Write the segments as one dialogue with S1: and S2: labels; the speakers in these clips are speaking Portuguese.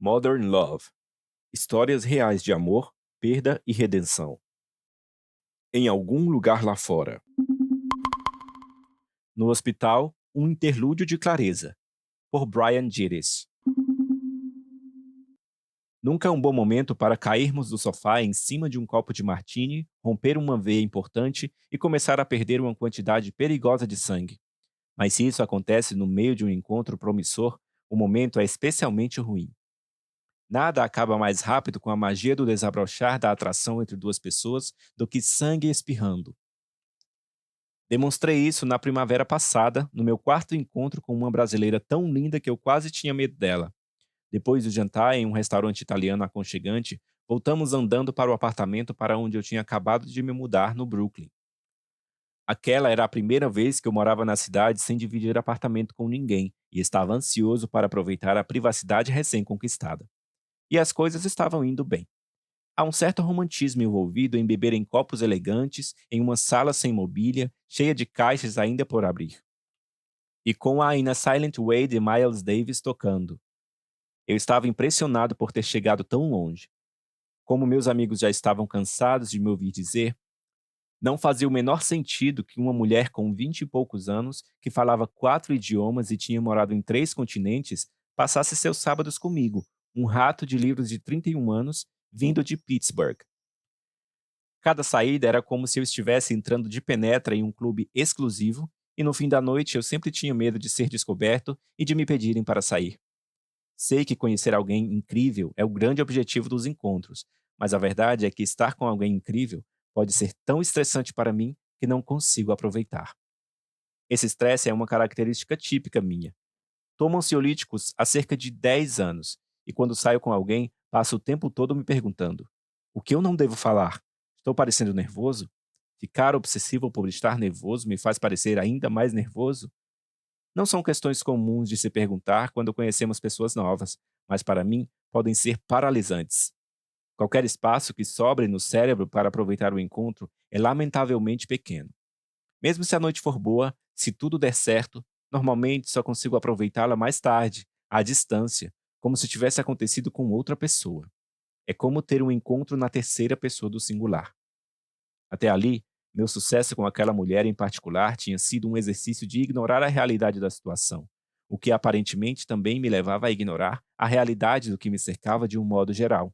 S1: Modern Love. Histórias reais de amor, perda e redenção. Em algum lugar lá fora. No hospital, um interlúdio de clareza. Por Brian Geddes. Nunca é um bom momento para cairmos do sofá em cima de um copo de martini, romper uma veia importante e começar a perder uma quantidade perigosa de sangue. Mas se isso acontece no meio de um encontro promissor, o momento é especialmente ruim. Nada acaba mais rápido com a magia do desabrochar da atração entre duas pessoas do que sangue espirrando. Demonstrei isso na primavera passada, no meu quarto encontro com uma brasileira tão linda que eu quase tinha medo dela. Depois do jantar em um restaurante italiano aconchegante, voltamos andando para o apartamento para onde eu tinha acabado de me mudar no Brooklyn. Aquela era a primeira vez que eu morava na cidade sem dividir apartamento com ninguém e estava ansioso para aproveitar a privacidade recém-conquistada. E as coisas estavam indo bem. Há um certo romantismo envolvido em beber em copos elegantes, em uma sala sem mobília, cheia de caixas ainda por abrir. E com a In a Silent Way de Miles Davis tocando. Eu estava impressionado por ter chegado tão longe. Como meus amigos já estavam cansados de me ouvir dizer, não fazia o menor sentido que uma mulher com 20 e poucos anos, que falava 4 idiomas e tinha morado em 3 continentes, passasse seus sábados comigo, um rato de livros de 31 anos, vindo de Pittsburgh. Cada saída era como se eu estivesse entrando de penetra em um clube exclusivo, e no fim da noite eu sempre tinha medo de ser descoberto e de me pedirem para sair. Sei que conhecer alguém incrível é o grande objetivo dos encontros, mas a verdade é que estar com alguém incrível pode ser tão estressante para mim que não consigo aproveitar. Esse estresse é uma característica típica minha. Tomo ansiolíticos há cerca de 10 anos, e quando saio com alguém, passo o tempo todo me perguntando: o que eu não devo falar? Estou parecendo nervoso? Ficar obsessivo por estar nervoso me faz parecer ainda mais nervoso? Não são questões comuns de se perguntar quando conhecemos pessoas novas, mas para mim podem ser paralisantes. Qualquer espaço que sobre no cérebro para aproveitar o encontro é lamentavelmente pequeno. Mesmo se a noite for boa, se tudo der certo, normalmente só consigo aproveitá-la mais tarde, à distância, como se tivesse acontecido com outra pessoa. É como ter um encontro na terceira pessoa do singular. Até ali, meu sucesso com aquela mulher em particular tinha sido um exercício de ignorar a realidade da situação, o que aparentemente também me levava a ignorar a realidade do que me cercava de um modo geral.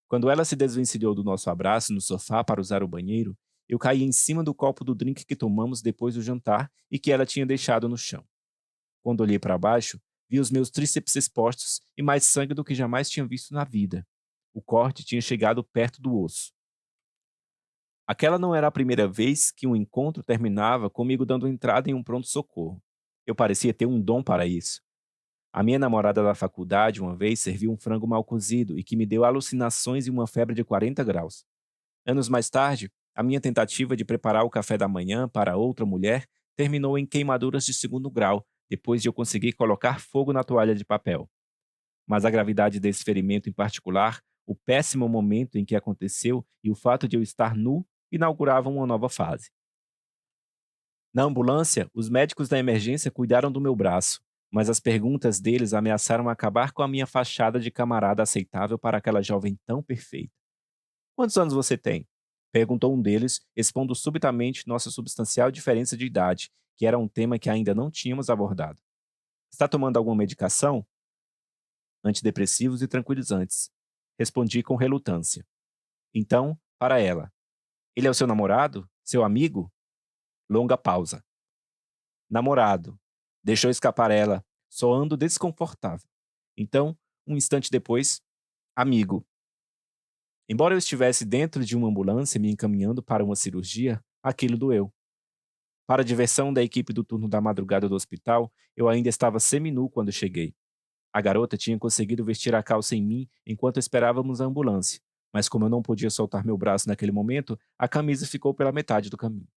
S1: Quando ela se desvencilhou do nosso abraço no sofá para usar o banheiro, eu caí em cima do copo do drink que tomamos depois do jantar e que ela tinha deixado no chão. Quando olhei para baixo, vi os meus tríceps expostos e mais sangue do que jamais tinha visto na vida. O corte tinha chegado perto do osso. Aquela não era a primeira vez que um encontro terminava comigo dando entrada em um pronto-socorro. Eu parecia ter um dom para isso. A minha namorada da faculdade uma vez serviu um frango mal cozido e que me deu alucinações e uma febre de 40 graus. Anos mais tarde, a minha tentativa de preparar o café da manhã para outra mulher terminou em queimaduras de segundo grau, depois de eu conseguir colocar fogo na toalha de papel. Mas a gravidade desse ferimento em particular, o péssimo momento em que aconteceu e o fato de eu estar nu inauguravam uma nova fase. Na ambulância, os médicos da emergência cuidaram do meu braço, mas as perguntas deles ameaçaram acabar com a minha fachada de camarada aceitável para aquela jovem tão perfeita. Quantos anos você tem? Perguntou um deles, expondo subitamente nossa substancial diferença de idade, que era um tema que ainda não tínhamos abordado. Está tomando alguma medicação? Antidepressivos e tranquilizantes. Respondi com relutância. Então, para ela. Ele é o seu namorado? Seu amigo? Longa pausa. Namorado. Deixou escapar ela, soando desconfortável. Então, um instante depois, amigo. Embora eu estivesse dentro de uma ambulância me encaminhando para uma cirurgia, aquilo doeu. Para a diversão da equipe do turno da madrugada do hospital, eu ainda estava seminu quando cheguei. A garota tinha conseguido vestir a calça em mim enquanto esperávamos a ambulância, mas como eu não podia soltar meu braço naquele momento, a camisa ficou pela metade do caminho.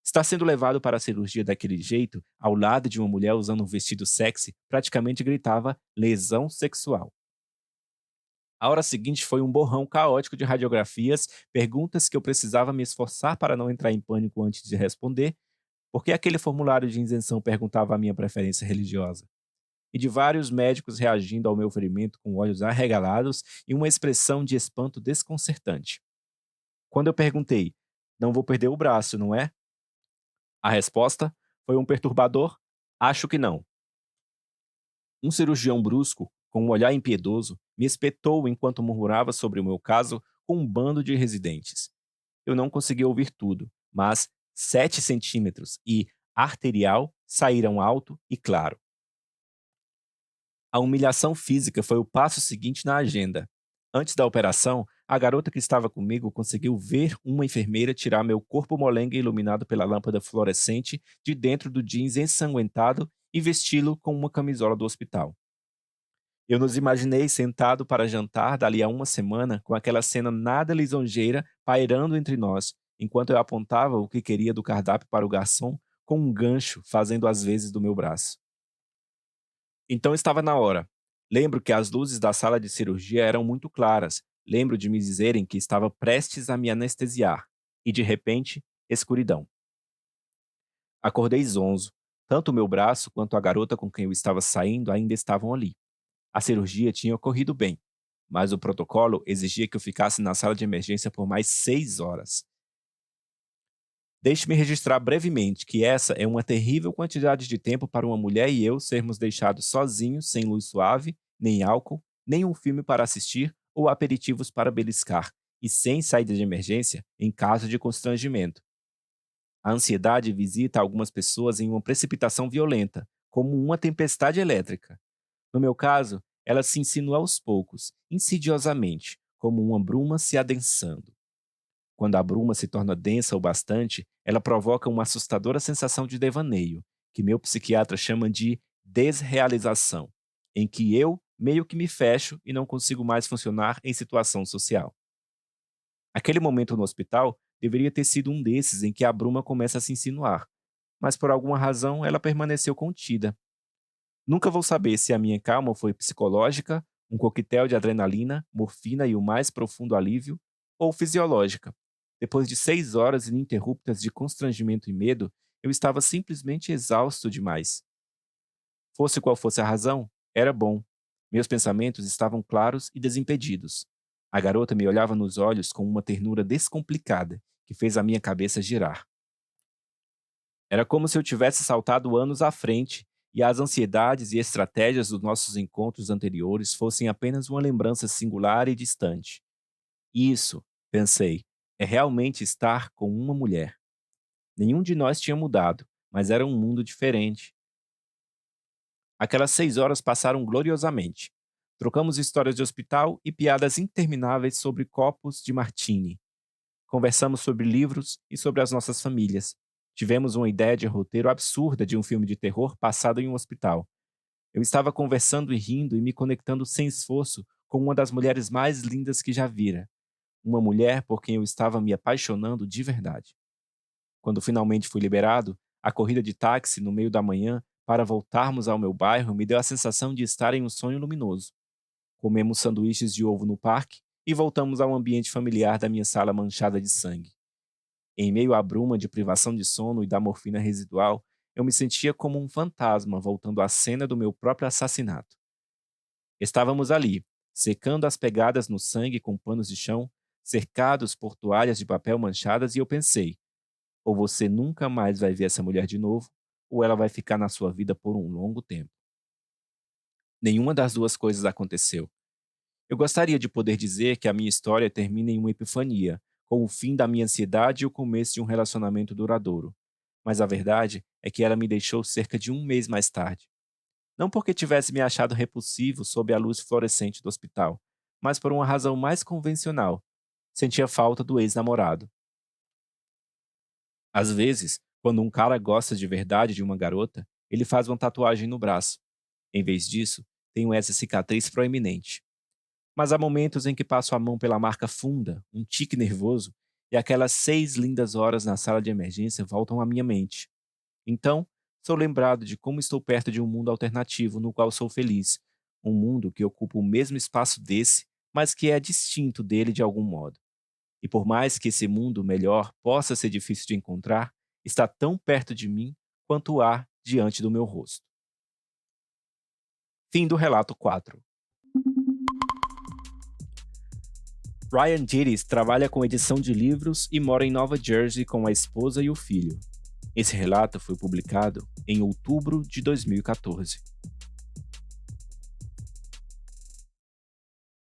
S1: Estar sendo levado para a cirurgia daquele jeito, ao lado de uma mulher usando um vestido sexy, praticamente gritava lesão sexual. A hora seguinte foi um borrão caótico de radiografias, perguntas que eu precisava me esforçar para não entrar em pânico antes de responder, porque aquele formulário de isenção perguntava a minha preferência religiosa. e de vários médicos reagindo ao meu ferimento com olhos arregalados e uma expressão de espanto desconcertante. Quando eu perguntei: "Não vou perder o braço, não é?", a resposta foi um perturbador: "Acho que não". Um cirurgião brusco, com um olhar impiedoso, me espetou enquanto murmurava sobre o meu caso com um bando de residentes. Eu não consegui ouvir tudo, mas 7 centímetros e arterial saíram alto e claro. A humilhação física foi o passo seguinte na agenda. Antes da operação, a garota que estava comigo conseguiu ver uma enfermeira tirar meu corpo molenga iluminado pela lâmpada fluorescente de dentro do jeans ensanguentado e vesti-lo com uma camisola do hospital. Eu nos imaginei sentado para jantar dali a uma semana com aquela cena nada lisonjeira pairando entre nós, enquanto eu apontava o que queria do cardápio para o garçom com um gancho fazendo as vezes do meu braço. Então estava na hora. Lembro que as luzes da sala de cirurgia eram muito claras. Lembro de me dizerem que estava prestes a me anestesiar. E de repente, escuridão. Acordei zonzo. Tanto o meu braço quanto a garota com quem eu estava saindo ainda estavam ali. A cirurgia tinha ocorrido bem, mas o protocolo exigia que eu ficasse na sala de emergência por mais 6 horas. Deixe-me registrar brevemente que essa é uma terrível quantidade de tempo para uma mulher e eu sermos deixados sozinhos, sem luz suave, nem álcool, nem um filme para assistir ou aperitivos para beliscar, e sem saída de emergência em caso de constrangimento. A ansiedade visita algumas pessoas em uma precipitação violenta, como uma tempestade elétrica. No meu caso, ela se insinua aos poucos, insidiosamente, como uma bruma se adensando. Quando a bruma se torna densa o bastante, ela provoca uma assustadora sensação de devaneio, que meu psiquiatra chama de desrealização, em que eu meio que me fecho e não consigo mais funcionar em situação social. Aquele momento no hospital deveria ter sido um desses em que a bruma começa a se insinuar, mas por alguma razão ela permaneceu contida. Nunca vou saber se a minha calma foi psicológica, um coquetel de adrenalina, morfina e o mais profundo alívio, ou fisiológica. Depois de 6 horas ininterruptas de constrangimento e medo, eu estava simplesmente exausto demais. Fosse qual fosse a razão, era bom. Meus pensamentos estavam claros e desimpedidos. A garota me olhava nos olhos com uma ternura descomplicada, que fez a minha cabeça girar. Era como se eu tivesse saltado anos à frente e as ansiedades e estratégias dos nossos encontros anteriores fossem apenas uma lembrança singular e distante. Isso, pensei, é realmente estar com uma mulher. Nenhum de nós tinha mudado, mas era um mundo diferente. Aquelas 6 horas passaram gloriosamente. Trocamos histórias de hospital e piadas intermináveis sobre copos de martini. Conversamos sobre livros e sobre as nossas famílias. Tivemos uma ideia de roteiro absurda de um filme de terror passado em um hospital. Eu estava conversando e rindo e me conectando sem esforço com uma das mulheres mais lindas que já vira. Uma mulher por quem eu estava me apaixonando de verdade. Quando finalmente fui liberado, a corrida de táxi no meio da manhã para voltarmos ao meu bairro me deu a sensação de estar em um sonho luminoso. Comemos sanduíches de ovo no parque e voltamos ao ambiente familiar da minha sala manchada de sangue. Em meio à bruma de privação de sono e da morfina residual, eu me sentia como um fantasma voltando à cena do meu próprio assassinato. Estávamos ali, secando as pegadas no sangue com panos de chão, cercados por toalhas de papel manchadas, e eu pensei: ou você nunca mais vai ver essa mulher de novo, ou ela vai ficar na sua vida por um longo tempo. Nenhuma das duas coisas aconteceu. Eu gostaria de poder dizer que a minha história termina em uma epifania, com o fim da minha ansiedade e o começo de um relacionamento duradouro. Mas a verdade é que ela me deixou cerca de um mês mais tarde. Não porque tivesse me achado repulsivo sob a luz fluorescente do hospital, mas por uma razão mais convencional. Sentia falta do ex-namorado. Às vezes, quando um cara gosta de verdade de uma garota, ele faz uma tatuagem no braço. Em vez disso, tenho essa cicatriz proeminente. Mas há momentos em que passo a mão pela marca funda, um tique nervoso, e aquelas 6 lindas horas na sala de emergência voltam à minha mente. Então, sou lembrado de como estou perto de um mundo alternativo no qual sou feliz, um mundo que ocupa o mesmo espaço desse, mas que é distinto dele de algum modo. E por mais que esse mundo melhor possa ser difícil de encontrar, está tão perto de mim quanto o ar diante do meu rosto. Fim do relato 4. Ryan Giddes trabalha com edição de livros e mora em Nova Jersey com a esposa e o filho. Esse relato foi publicado em outubro de 2014.